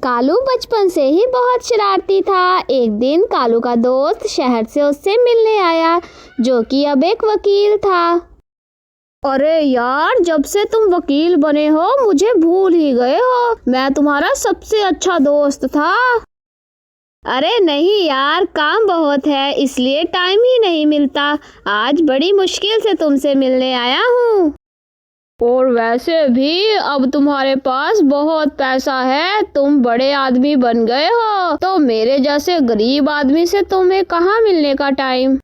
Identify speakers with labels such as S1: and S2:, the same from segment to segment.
S1: कालू बचपन से ही बहुत शरारती था। एक दिन कालू का दोस्त शहर से उससे मिलने आया, जो कि अब एक वकील था। अरे यार, जब से तुम वकील बने हो मुझे भूल ही गए हो। मैं तुम्हारा सबसे अच्छा दोस्त था। अरे नहीं यार, काम बहुत है इसलिए टाइम ही नहीं मिलता। आज बड़ी मुश्किल से तुमसे मिलने आया हूँ। और वैसे भी अब तुम्हारे पास बहुत पैसा है, तुम बड़े आदमी बन गए हो, तो मेरे जैसे गरीब आदमी से तुम्हें कहाँ मिलने का टाइम।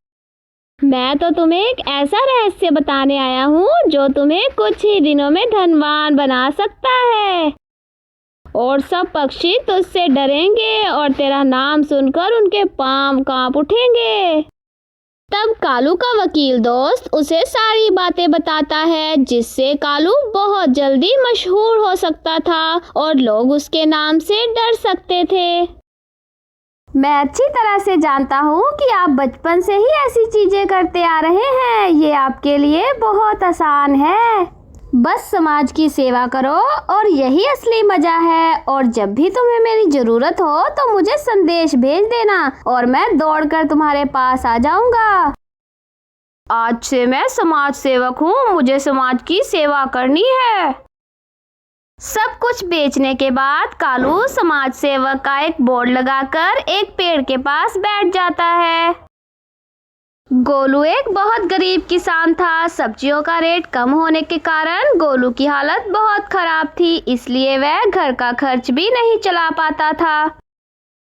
S1: मैं तो तुम्हें एक ऐसा रहस्य बताने आया हूँ जो तुम्हें कुछ ही दिनों में धनवान बना सकता है। और सब पक्षी तुझसे डरेंगे और तेरा नाम सुनकर उनके पांव कांप उठेंगे। तब कालू का वकील दोस्त उसे सारी बातें बताता है, जिससे कालू बहुत जल्दी मशहूर हो सकता था और लोग उसके नाम से डर सकते थे। मैं अच्छी तरह से जानता हूँ कि आप बचपन से ही ऐसी चीजें करते आ रहे हैं। ये आपके लिए बहुत आसान है। बस समाज की सेवा करो और यही असली मजा है। और जब भी तुम्हें मेरी जरूरत हो तो मुझे संदेश भेज देना और मैं दौड़कर तुम्हारे पास आ जाऊंगा। आज से मैं समाज सेवक हूँ, मुझे समाज की सेवा करनी है। सब कुछ बेचने के बाद कालू समाज सेवक का एक बोर्ड लगाकर एक पेड़ के पास बैठ जाता है। गोलू एक बहुत गरीब किसान था। सब्जियों का रेट कम होने के कारण गोलू की हालत बहुत खराब थी, इसलिए वह घर का खर्च भी नहीं चला पाता था।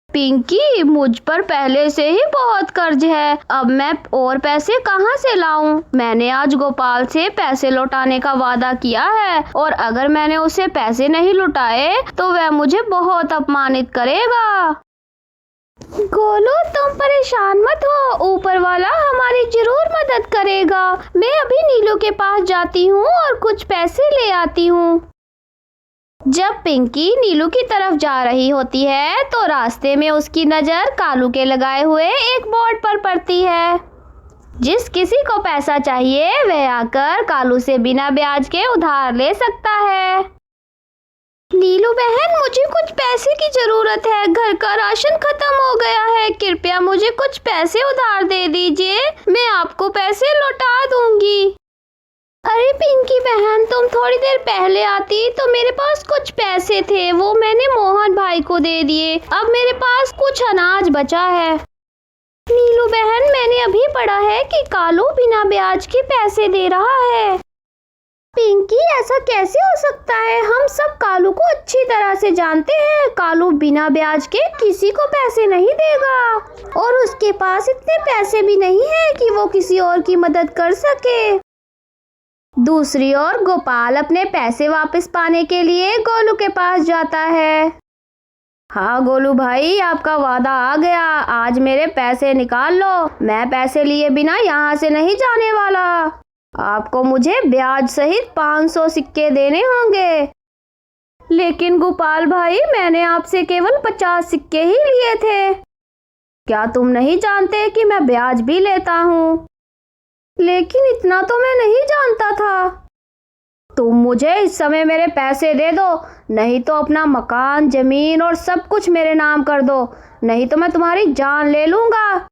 S1: पिंकी, मुझ पर पहले से ही बहुत कर्ज है, अब मैं और पैसे कहाँ से लाऊं? मैंने आज गोपाल से पैसे लौटाने का वादा किया है और अगर मैंने उसे पैसे नहीं लौटाए तो वह मुझे बहुत अपमानित करेगा। गोलू, तुम परेशान मत हो, ऊपर वाला हमारी जरूर मदद करेगा। मैं अभी नीलू के पास जाती हूँ और कुछ पैसे ले आती हूँ। जब पिंकी नीलू की तरफ जा रही होती है तो रास्ते में उसकी नजर कालू के लगाए हुए एक बोर्ड पर पड़ती है। जिस किसी को पैसा चाहिए वह आकर कालू से बिना ब्याज के उधार ले सकता है। नीलू बहन, मुझे कुछ पैसे की जरूरत है, घर का राशन खत्म हो गया है, कृपया मुझे कुछ पैसे उधार दे दीजिए, मैं आपको पैसे लौटा दूंगी। अरे पिंकी बहन, तुम थोड़ी देर पहले आती तो मेरे पास कुछ पैसे थे, वो मैंने मोहन भाई को दे दिए, अब मेरे पास कुछ अनाज बचा है। नीलू बहन, मैंने अभी पढ़ा है कि कालू बिना ब्याज के पैसे दे रहा है। पिंकी, ऐसा कैसे हो सकता है? हम सब कालू को अच्छी तरह से जानते हैं। कालू बिना ब्याज के किसी को पैसे नहीं देगा और उसके पास इतने पैसे भी नहीं है कि वो किसी और की मदद कर सके। दूसरी ओर गोपाल अपने पैसे वापस पाने के लिए गोलू के पास जाता है। हाँ गोलू भाई, आपका वादा आ गया, आज मेरे पैसे निकाल लो। मैं पैसे लिए बिना यहाँ से नहीं जाने वाला। आपको मुझे ब्याज सहित 500 सिक्के देने होंगे। लेकिन गोपाल भाई, मैंने आपसे केवल 50 सिक्के ही लिए थे। क्या तुम नहीं जानते कि मैं ब्याज भी लेता हूँ? लेकिन इतना तो मैं नहीं जानता था। तुम मुझे इस समय मेरे पैसे दे दो, नहीं तो अपना मकान, जमीन और सब कुछ मेरे नाम कर दो, नहीं तो मैं तुम्हारी जान ले लूंगा।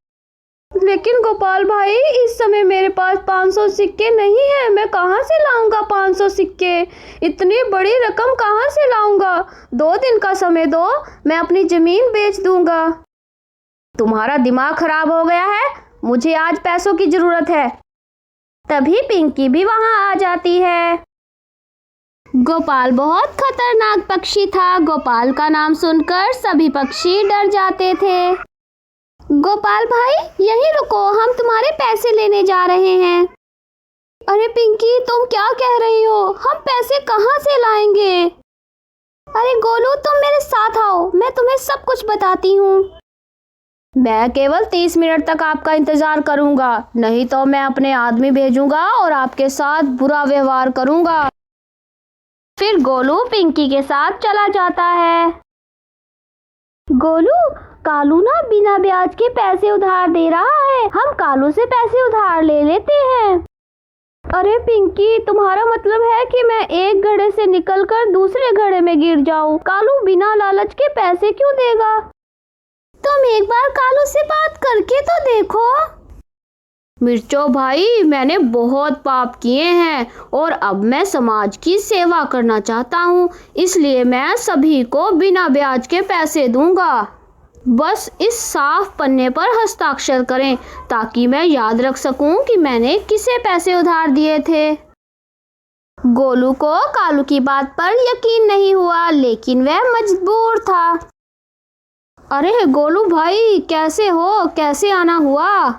S1: लेकिन गोपाल भाई, इस समय मेरे पास 500 सिक्के नहीं है, मैं कहाँ से लाऊंगा 500 सिक्के? इतनी बड़ी रकम कहाँ से लाऊंगा? 2 दिन का समय दो, मैं अपनी जमीन बेच दूंगा। तुम्हारा दिमाग खराब हो गया है, मुझे आज पैसों की जरूरत है। तभी पिंकी भी वहां आ जाती है। गोपाल बहुत खतरनाक पक्षी था। गोपाल का नाम सुनकर सभी पक्षी डर जाते थे। गोपाल भाई, यहीं रुको, हम तुम्हारे पैसे लेने जा रहे हैं। अरे पिंकी, तुम क्या कह रही हो? हम पैसे कहाँ से लाएंगे? अरे गोलू, तुम मेरे साथ आओ, मैं तुम्हें सब कुछ बताती हूँ। मैं केवल 30 मिनट तक आपका इंतजार करूंगा, नहीं तो मैं अपने आदमी भेजूंगा और आपके साथ बुरा व्यवहार करूंगा। फिर गोलू पिंकी के साथ चला जाता है। गोलू, कालू ना बिना ब्याज के पैसे उधार दे रहा है, हम कालू से पैसे उधार ले लेते हैं। अरे पिंकी, तुम्हारा मतलब है कि मैं एक घड़े से निकलकर दूसरे घड़े में गिर जाऊं? कालू बिना लालच के पैसे क्यों देगा? तुम एक बार कालू से बात करके तो देखो। मिर्चो भाई, मैंने बहुत पाप किए हैं और अब मैं समाज की सेवा करना चाहता हूँ, इसलिए मैं सभी को बिना ब्याज के पैसे दूंगा। बस इस साफ पन्ने पर हस्ताक्षर करें ताकि मैं याद रख सकूं कि मैंने किसे पैसे उधार दिए थे। गोलू को कालू की बात पर यकीन नहीं हुआ, लेकिन वह मजबूर था। अरे गोलू भाई, कैसे हो? कैसे आना हुआ?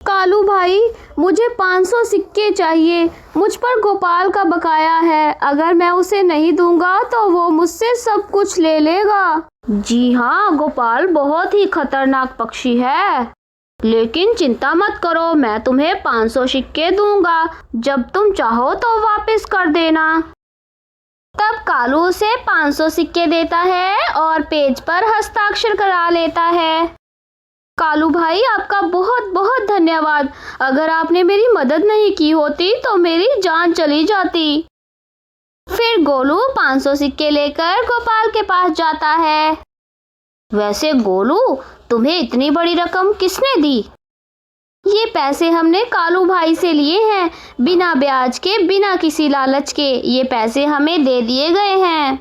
S1: कालू भाई, मुझे 500 सिक्के चाहिए। मुझ पर गोपाल का बकाया है। अगर मैं उसे नहीं दूंगा तो वो मुझसे सब कुछ ले लेगा। जी हाँ, गोपाल बहुत ही खतरनाक पक्षी है, लेकिन चिंता मत करो, मैं तुम्हें 500 सिक्के दूंगा। जब तुम चाहो तो वापस कर देना। तब कालू उसे 500 सिक्के देता है और पेज पर हस्ताक्षर करा लेता है। कालू भाई, आपका बहुत बहुत धन्यवाद। अगर आपने मेरी मदद नहीं की होती तो मेरी जान चली जाती। फिर गोलू 500 सिक्के लेकर गोपाल के पास जाता है। वैसे गोलू, तुम्हें इतनी बड़ी रकम किसने दी? ये पैसे हमने कालू भाई से लिए हैं, बिना ब्याज के, बिना किसी लालच के। ये पैसे हमें दे दिए गए हैं।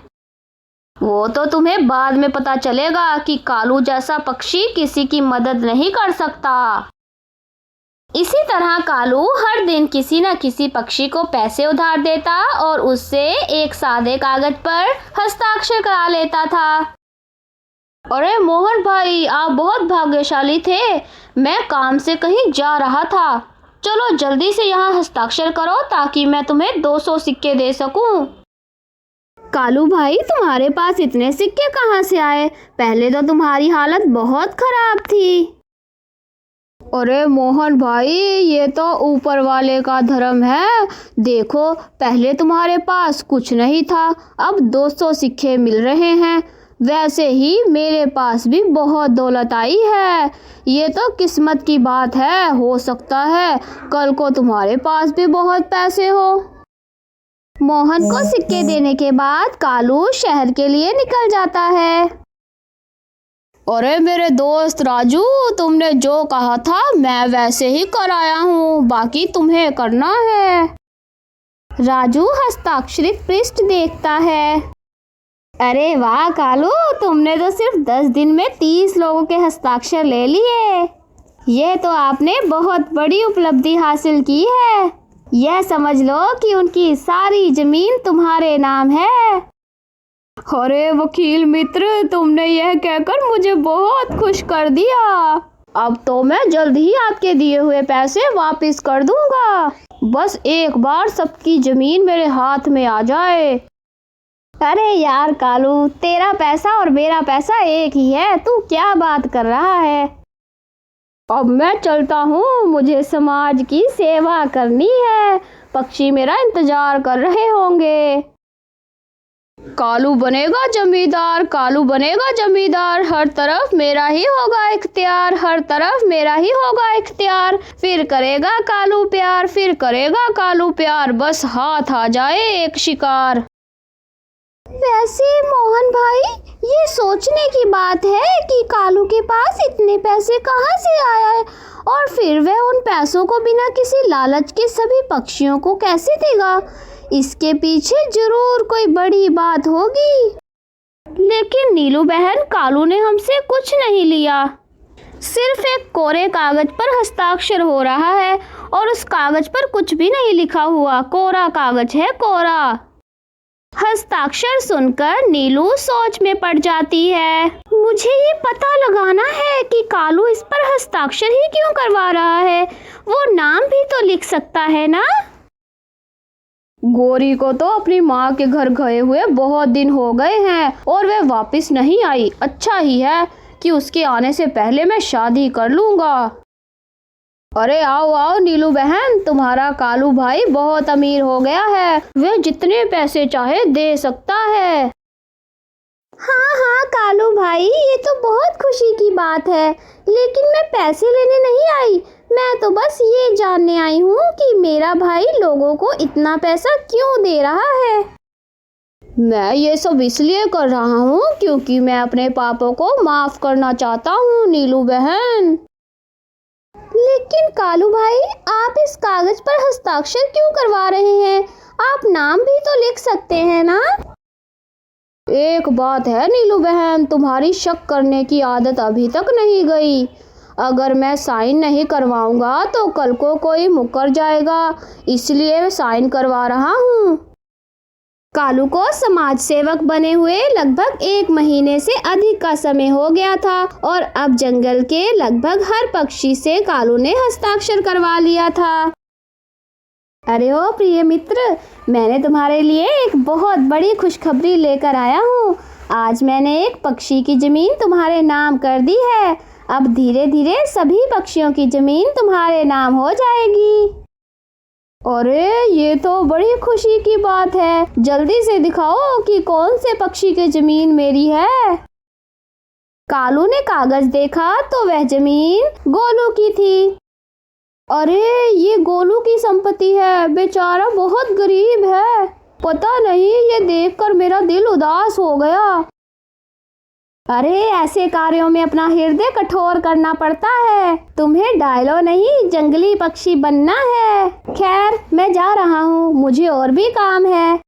S1: वो तो तुम्हें बाद में पता चलेगा कि कालू जैसा पक्षी किसी की मदद नहीं कर सकता। इसी तरह कालू हर दिन किसी न किसी पक्षी को पैसे उधार देता और उससे एक सादे कागज पर हस्ताक्षर करा लेता था। अरे मोहन भाई, आप बहुत भाग्यशाली थे। मैं काम से कहीं जा रहा था। चलो जल्दी से यहाँ हस्ताक्षर करो ताकि मैं तुम्हें 200 सिक्के दे सकूं। कालू भाई, तुम्हारे पास इतने सिक्के कहाँ से आए? पहले तो तुम्हारी हालत बहुत खराब थी। अरे मोहन भाई, ये तो ऊपर वाले का धर्म है। देखो, पहले तुम्हारे पास कुछ नहीं था, अब 200 सिक्के मिल रहे हैं। वैसे ही मेरे पास भी बहुत दौलत आई है। ये तो किस्मत की बात है। हो सकता है कल को तुम्हारे पास भी बहुत पैसे हो। मोहन को सिक्के देने के बाद कालू शहर के लिए निकल जाता है। अरे मेरे दोस्त राजू, तुमने जो कहा था मैं वैसे ही कर आया हूँ, बाकी तुम्हें करना है। राजू हस्ताक्षरित पृष्ठ देखता है। अरे वाह कालू, तुमने तो सिर्फ 10 दिन में 30 लोगों के हस्ताक्षर ले लिए। ये तो आपने बहुत बड़ी उपलब्धि हासिल की है। यह समझ लो कि उनकी सारी जमीन तुम्हारे नाम है। अरे वकील मित्र, तुमने यह कहकर मुझे बहुत खुश कर दिया। अब तो मैं जल्द ही आपके दिए हुए पैसे वापस कर दूंगा। बस एक बार सबकी जमीन मेरे हाथ में आ जाए। अरे यार कालू, तेरा पैसा और मेरा पैसा एक ही है। तू क्या बात कर रहा है? अब मैं चलता हूँ, मुझे समाज की सेवा करनी है। पक्षी मेरा इंतजार कर रहे होंगे। कालू बनेगा जमींदार, कालू बनेगा जमींदार। हर तरफ मेरा ही होगा इख्तियार, हर तरफ मेरा ही होगा इख्तियार। फिर करेगा कालू प्यार, फिर करेगा कालू प्यार। बस हाथ आ जाए एक शिकार। वैसे मोहन भाई, ये सोचने की बात है कि कालू के पास इतने पैसे कहाँ से आया है और फिर वह उन पैसों को बिना किसी लालच के सभी पक्षियों को कैसे देगा। इसके पीछे जरूर कोई बड़ी बात होगी। लेकिन नीलू बहन, कालू ने हमसे कुछ नहीं लिया। सिर्फ एक कोरे कागज पर हस्ताक्षर हो रहा है और उस कागज पर कुछ भी नहीं लिखा हुआ। कोरा कागज है, कोरा। हस्ताक्षर सुनकर नीलू सोच में पड़ जाती है। मुझे ये पता लगाना है कि कालू इस पर हस्ताक्षर ही क्यों करवा रहा है। वो नाम भी तो लिख सकता है ना। गोरी को तो अपनी माँ के घर गए हुए बहुत दिन हो गए हैं और वह वापस नहीं आई। अच्छा ही है कि उसके आने से पहले मैं शादी कर लूँगा। अरे आओ आओ नीलू बहन, तुम्हारा कालू भाई बहुत अमीर हो गया है। वह जितने पैसे चाहे दे सकता है। हाँ हाँ कालू भाई, ये तो बहुत खुशी की बात है, लेकिन मैं पैसे लेने नहीं आई। मैं तो बस ये जानने आई हूँ कि मेरा भाई लोगों को इतना पैसा क्यों दे रहा है। मैं ये सब इसलिए कर रहा हूँ क्योंकि मैं अपने पापों को माफ करना चाहता हूँ नीलू बहन। लेकिन कालू भाई, आप इस कागज पर हस्ताक्षर क्यों करवा रहे हैं? आप नाम भी तो लिख सकते हैं ना। एक बात है नीलू बहन, तुम्हारी शक करने की आदत अभी तक नहीं गई। अगर मैं साइन नहीं करवाऊंगा तो कल को कोई मुकर जाएगा, इसलिए साइन करवा रहा हूँ। कालू को समाज सेवक बने हुए लगभग 1 महीने से अधिक का समय हो गया था और अब जंगल के लगभग हर पक्षी से कालू ने हस्ताक्षर करवा लिया था। अरे ओ प्रिय मित्र, मैंने तुम्हारे लिए एक बहुत बड़ी खुशखबरी लेकर आया हूँ। आज मैंने एक पक्षी की जमीन तुम्हारे नाम कर दी है। अब धीरे धीरे सभी पक्षियों की जमीन तुम्हारे नाम हो जाएगी। अरे ये तो बड़ी खुशी की बात है। जल्दी से दिखाओ कि कौन से पक्षी की जमीन मेरी है। कालू ने कागज देखा तो वह जमीन गोलू की थी। अरे ये गोलू की संपत्ति है, बेचारा बहुत गरीब है। पता नहीं, ये देखकर मेरा दिल उदास हो गया। अरे ऐसे कार्यों में अपना हृदय कठोर करना पड़ता है। तुम्हें डायलो नहीं, जंगली पक्षी बनना है। खैर मैं जा रहा हूँ, मुझे और भी काम है।